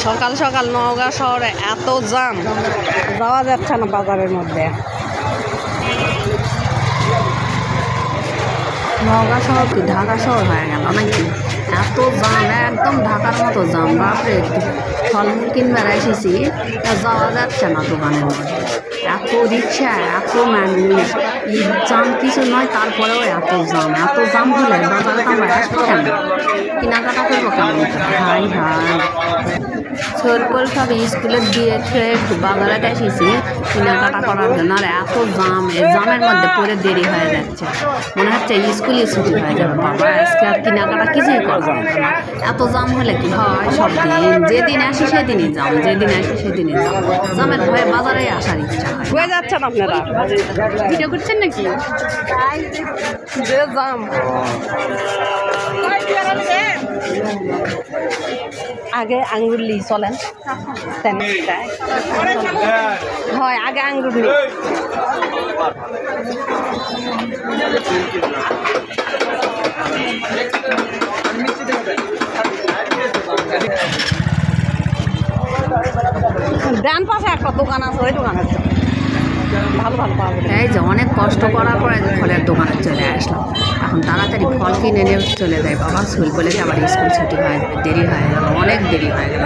সকাল সকাল নওগাঁ শহরে এত জ্যাম, যাওয়া যাচ্ছে না বাজারের মধ্যে। নওগাঁ শহর কি ঢাকা শহর হয়ে গেল নাকি? এত জ্যাম, একদম ঢাকার মতো জ্যাম। বাপরে, ফলমূল কিনবার এসেছি, যাওয়া যাচ্ছে না দোকানের মধ্যে। এত রিক্সা, এত মানুষ, ঈদ জ্যাম কিছু নয়, তারপরেও এত জ্যাম। এত জ্যাম হলে বাজারে আমরা আসবো কেন? কেনাকাটা করবো কেমন? হাই হাই, ছোটপল সব স্কুলে দিয়ে খেয়ে একটু বাজারে এসেছি কেনাকাটা করার জন্য, আর এত জ্যাম, এই জ্যামের মধ্যে পরে দেরি হয়ে যাচ্ছে। মনে হচ্ছে স্কুলে ছুটি হয়ে যাবে। বাবা, আজকে আর কেনাকাটা কিছুই করা যাবে না। এত জ্যাম হলে কি হয়? সব দিন যেদিন আসি সেদিনই জ্যাম, যেদিন আসি সেদিনই জ্যাম। জ্যামের ভয়ে বাজারে আসার ইচ্ছা হয়। হয়ে যাচ্ছেন আপনারা ভিডিও করছেন নাকি? যে জ্যাম, আগে আঙ্গুর লি চলেন, হয় আগে আঙ্গুর লি। ডান পাশে একটা দোকান আছে, ওই দোকানে ভালো ভালো পাওয়া যায়। এই যে অনেক কষ্ট করার পরে ফলের দোকানে চলে আসলাম। এখন তাড়াতাড়ি ফল কিনে নিয়ে চলে যায় বাবা। স্কুল কলেজে আবার স্কুল ছুটি হয়ে যাবে, দেরি হয়ে গেল, অনেক দেরি হয়ে গেল।